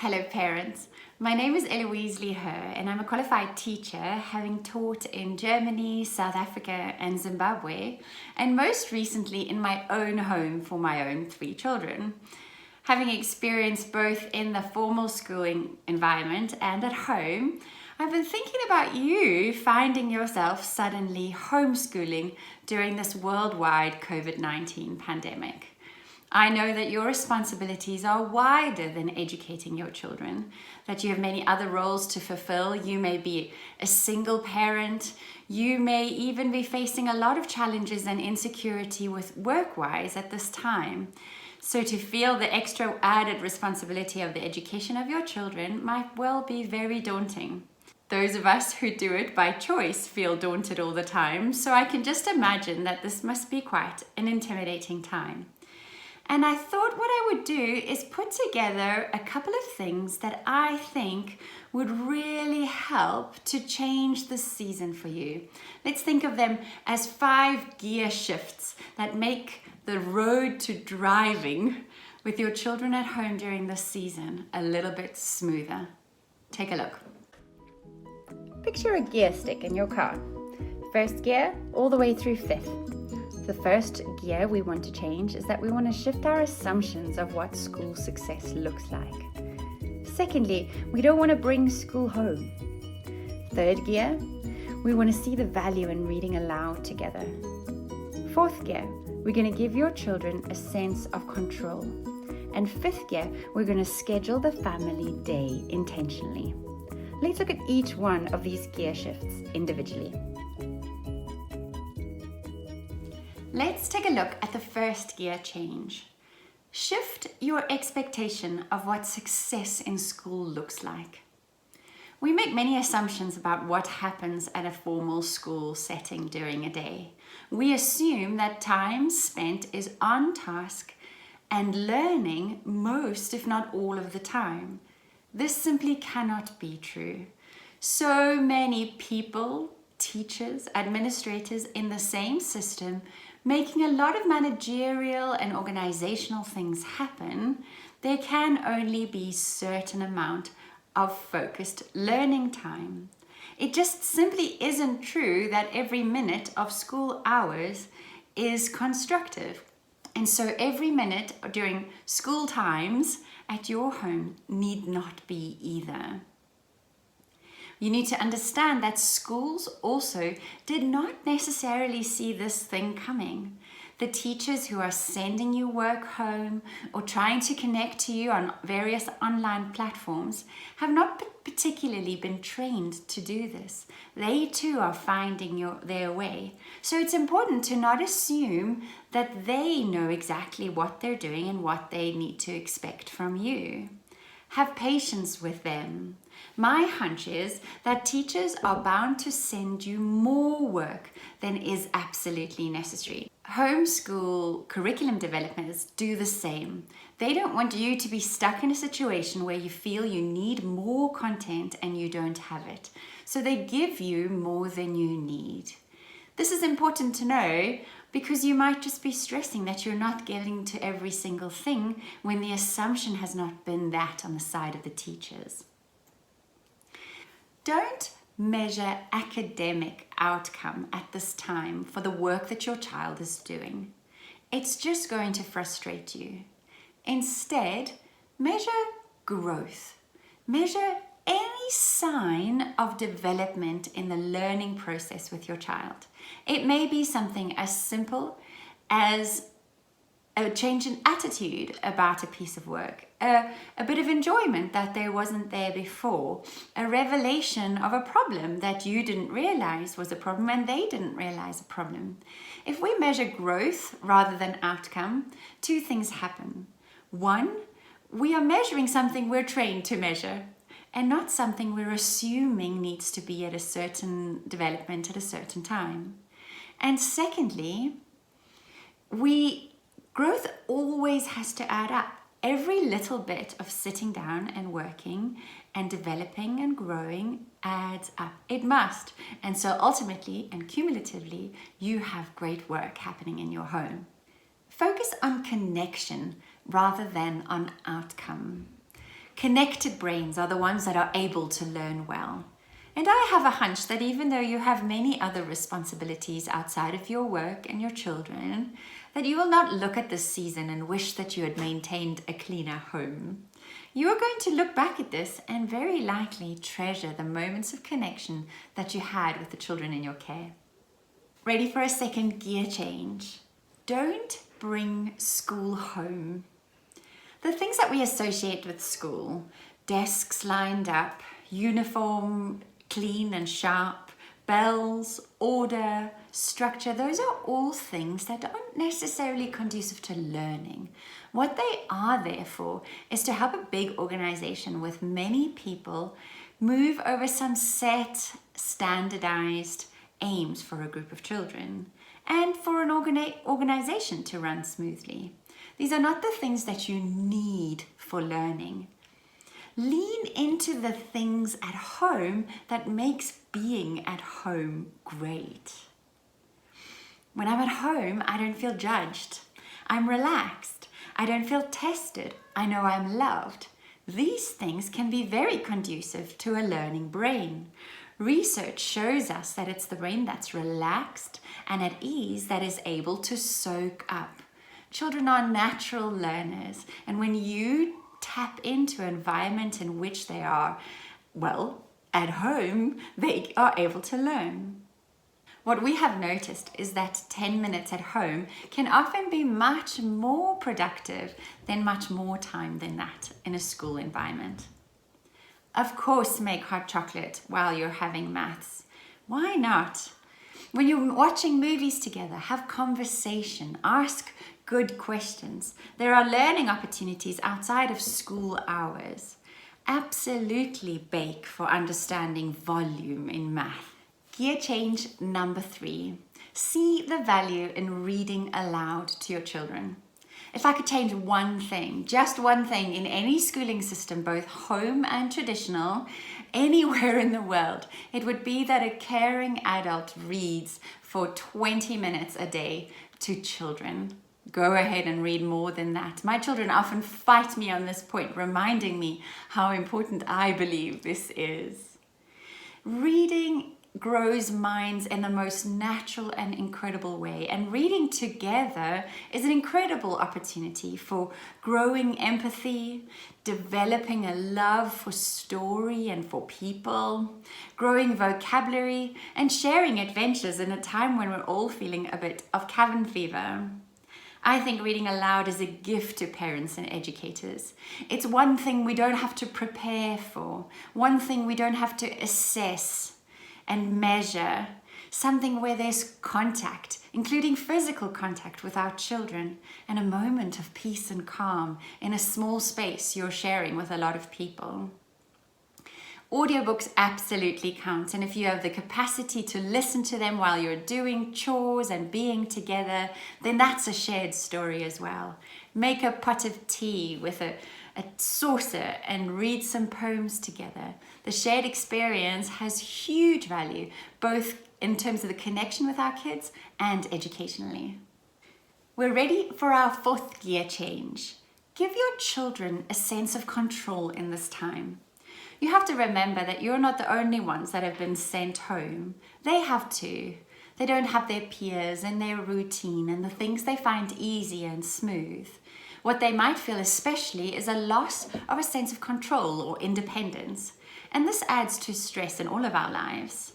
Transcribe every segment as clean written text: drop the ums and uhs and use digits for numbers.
Hello parents, my name is Eloise Lee Her and I'm a qualified teacher having taught in Germany, South Africa and Zimbabwe, and most recently in my own home for my own 3 children. Having experienced both in the formal schooling environment and at home, I've been thinking about you finding yourself suddenly homeschooling during this worldwide COVID-19 pandemic. I know that your responsibilities are wider than educating your children, that you have many other roles to fulfill. You may be a single parent. You may even be facing a lot of challenges and insecurity with work-wise at this time. So to feel the extra added responsibility of the education of your children might well be very daunting. Those of us who do it by choice feel daunted all the time, so I can just imagine that this must be quite an intimidating time. And I thought what I would do is put together a couple of things that I think would really help to change this season for you. Let's think of them as 5 gear shifts that make the road to driving with your children at home during this season a little bit smoother. Take a look. Picture a gear stick in your car. First gear all the way through 5th. The first gear we want to change is that we want to shift our assumptions of what school success looks like. Secondly, we don't want to bring school home. Third gear, we want to see the value in reading aloud together. Fourth gear, we're going to give your children a sense of control. And 5th gear, we're going to schedule the family day intentionally. Let's look at each one of these gear shifts individually. Let's take a look at the first gear change. Shift your expectation of what success in school looks like. We make many assumptions about what happens at a formal school setting during a day. We assume that time spent is on task and learning most, if not all of the time. This simply cannot be true. So many people, teachers, administrators in the same system making a lot of managerial and organizational things happen, there can only be a certain amount of focused learning time. It just simply isn't true that every minute of school hours is constructive. And so every minute during school times at your home need not be either. You need to understand that schools also did not necessarily see this thing coming. The teachers who are sending you work home or trying to connect to you on various online platforms have not particularly been trained to do this. They too are finding their way. So it's important to not assume that they know exactly what they're doing and what they need to expect from you. Have patience with them. My hunch is that teachers are bound to send you more work than is absolutely necessary. Homeschool curriculum developers do the same. They don't want you to be stuck in a situation where you feel you need more content and you don't have it. So they give you more than you need. This is important to know because you might just be stressing that you're not getting to every single thing when the assumption has not been that on the side of the teachers. Don't measure academic outcome at this time for the work that your child is doing. It's just going to frustrate you. Instead, measure growth. Measure any sign of development in the learning process with your child. It may be something as simple as a change in attitude about a piece of work, a bit of enjoyment that there wasn't there before, a revelation of a problem that you didn't realize was a problem and they didn't realize a problem. If we measure growth rather than outcome, 2 things happen. 1, we are measuring something we're trained to measure and not something we're assuming needs to be at a certain development at a certain time. And secondly, growth always has to add up. Every little bit of sitting down and working and developing and growing adds up. It must. And so ultimately and cumulatively, you have great work happening in your home. Focus on connection rather than on outcome. Connected brains are the ones that are able to learn well. And I have a hunch that even though you have many other responsibilities outside of your work and your children, that you will not look at this season and wish that you had maintained a cleaner home. You are going to look back at this and very likely treasure the moments of connection that you had with the children in your care. Ready for a second gear change? Don't bring school home. The things that we associate with school, desks lined up, uniform clean and sharp, bells, order, structure, those are all things that aren't necessarily conducive to learning. What they are there for is to help a big organization with many people move over some set, standardized aims for a group of children and for an organization to run smoothly. These are not the things that you need for learning. Lean into the things at home that makes being at home great. When I'm at home, I don't feel judged. I'm relaxed. I don't feel tested. I know I'm loved. These things can be very conducive to a learning brain. Research shows us that it's the brain that's relaxed and at ease that is able to soak up. Children are natural learners, and when you tap into an environment in which they are, well, at home, they are able to learn. What we have noticed is that 10 minutes at home can often be much more productive than much more time than that in a school environment. Of course, make hot chocolate while you're having maths. Why not? When you're watching movies together, have conversation, ask good questions. There are learning opportunities outside of school hours. Absolutely bake for understanding volume in math. Gear change number 3. See the value in reading aloud to your children. If I could change one thing, just one thing in any schooling system, both home and traditional, anywhere in the world, it would be that a caring adult reads for 20 minutes a day to children. Go ahead and read more than that. My children often fight me on this point, reminding me how important I believe this is. Reading grows minds in the most natural and incredible way, and reading together is an incredible opportunity for growing empathy, developing a love for story and for people, growing vocabulary, and sharing adventures in a time when we're all feeling a bit of cabin fever. I think reading aloud is a gift to parents and educators. It's one thing we don't have to prepare for, one thing we don't have to assess and measure, something where there's contact, including physical contact with our children, and a moment of peace and calm in a small space you're sharing with a lot of people. Audiobooks absolutely count, and if you have the capacity to listen to them while you're doing chores and being together, then that's a shared story as well. Make a pot of tea with a saucer and read some poems together. The shared experience has huge value, both in terms of the connection with our kids and educationally. We're ready for our 4th gear change. Give your children a sense of control in this time. You have to remember that you're not the only ones that have been sent home. They have too. They don't have their peers and their routine and the things they find easy and smooth. What they might feel especially is a loss of a sense of control or independence, and this adds to stress in all of our lives.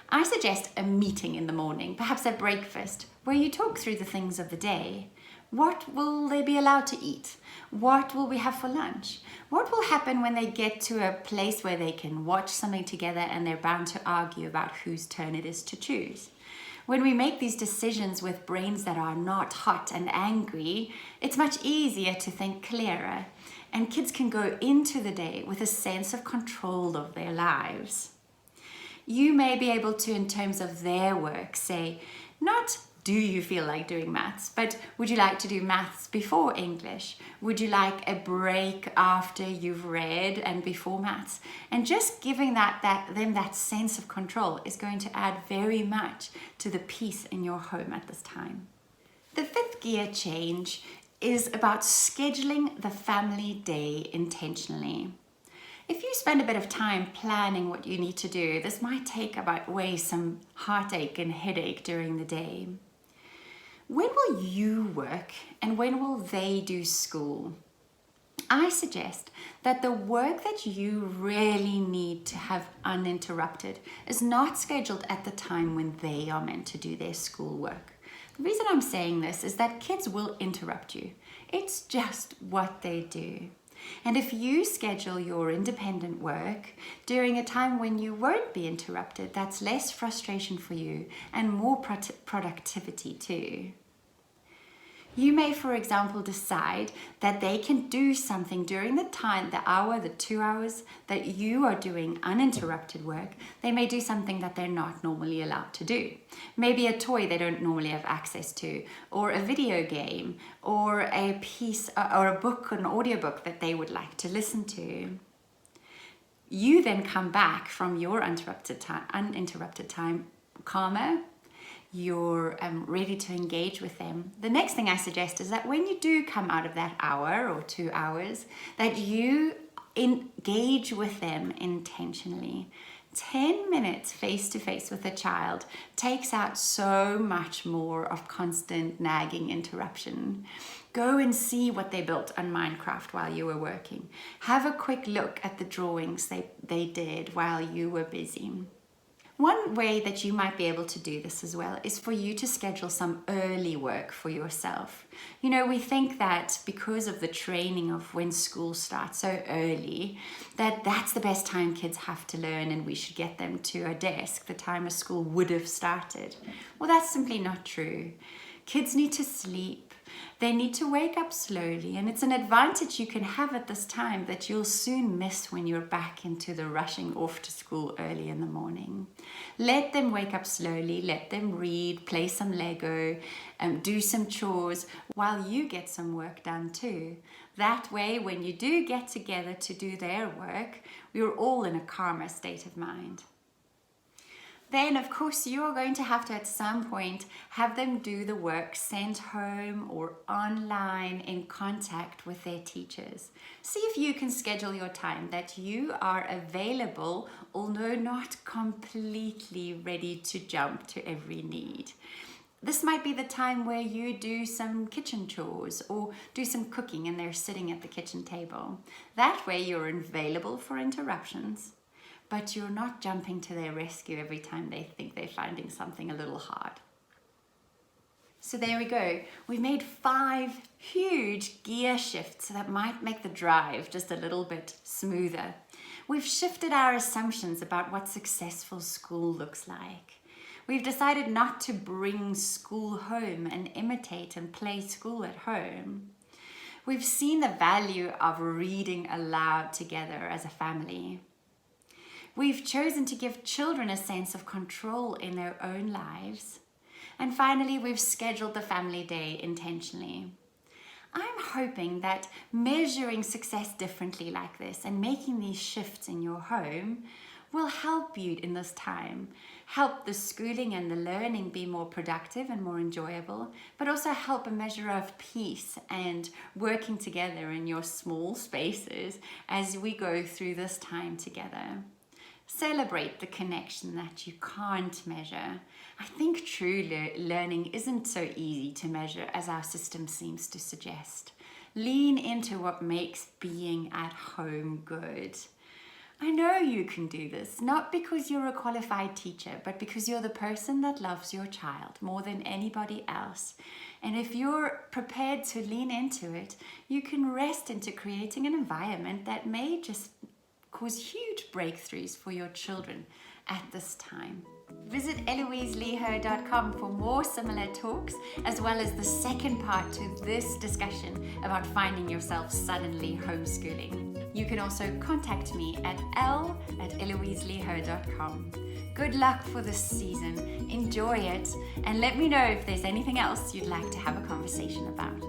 I suggest a meeting in the morning, perhaps at breakfast, where you talk through the things of the day. What will they be allowed to eat? What will we have for lunch? What will happen when they get to a place where they can watch something together and they're bound to argue about whose turn it is to choose? When we make these decisions with brains that are not hot and angry, it's much easier to think clearer, and kids can go into the day with a sense of control of their lives. You may be able to, in terms of their work, say, not do you feel like doing maths, but would you like to do maths before English? Would you like a break after you've read and before maths? And just giving them that sense of control is going to add very much to the peace in your home at this time. The 5th gear change is about scheduling the family day intentionally. If you spend a bit of time planning what you need to do, this might take away some heartache and headache during the day. When will you work and when will they do school? I suggest that the work that you really need to have uninterrupted is not scheduled at the time when they are meant to do their schoolwork. The reason I'm saying this is that kids will interrupt you. It's just what they do. And if you schedule your independent work during a time when you won't be interrupted, that's less frustration for you and more productivity too. You may, for example, decide that they can do something during the time, the hour, the 2 hours that you are doing uninterrupted work. They may do something that they're not normally allowed to do. Maybe a toy they don't normally have access to, or a video game, or a piece, or a book, an audiobook that they would like to listen to. You then come back from your uninterrupted time calmer. You're ready to engage with them. The next thing I suggest is that when you do come out of that hour or 2 hours, that you engage with them intentionally. 10 minutes face-to-face with a child takes out so much more of constant nagging interruption. Go and see what they built on Minecraft while you were working. Have a quick look at the drawings they did while you were busy. One way that you might be able to do this as well is for you to schedule some early work for yourself. You know, we think that because of the training of when school starts so early, that's the best time kids have to learn and we should get them to a desk, the time a school would have started. Well, that's simply not true. Kids need to sleep. They need to wake up slowly, and it's an advantage you can have at this time that you'll soon miss when you're back into the rushing off to school early in the morning. Let them wake up slowly, let them read, play some Lego, do some chores while you get some work done too. That way, when you do get together to do their work, we're all in a calmer state of mind. Then, of course, you're going to have to, at some point, have them do the work sent home or online in contact with their teachers. See if you can schedule your time that you are available, although not completely ready to jump to every need. This might be the time where you do some kitchen chores or do some cooking and they're sitting at the kitchen table. That way you're available for interruptions, but you're not jumping to their rescue every time they think they're finding something a little hard. So there we go. We've made 5 huge gear shifts that might make the drive just a little bit smoother. We've shifted our assumptions about what successful school looks like. We've decided not to bring school home and imitate and play school at home. We've seen the value of reading aloud together as a family. We've chosen to give children a sense of control in their own lives. And finally, we've scheduled the family day intentionally. I'm hoping that measuring success differently like this and making these shifts in your home will help you in this time, help the schooling and the learning be more productive and more enjoyable, but also help a measure of peace and working together in your small spaces as we go through this time together. Celebrate the connection that you can't measure. I think true learning isn't so easy to measure as our system seems to suggest. Lean into what makes being at home good. I know you can do this, not because you're a qualified teacher, but because you're the person that loves your child more than anybody else. And if you're prepared to lean into it, you can rest into creating an environment that may just cause huge breakthroughs for your children at this time. Visit EloiseLeho.com for more similar talks, as well as the second part to this discussion about finding yourself suddenly homeschooling. You can also contact me at l@eloiseleho.com. Good luck for this season, enjoy it, and let me know if there's anything else you'd like to have a conversation about.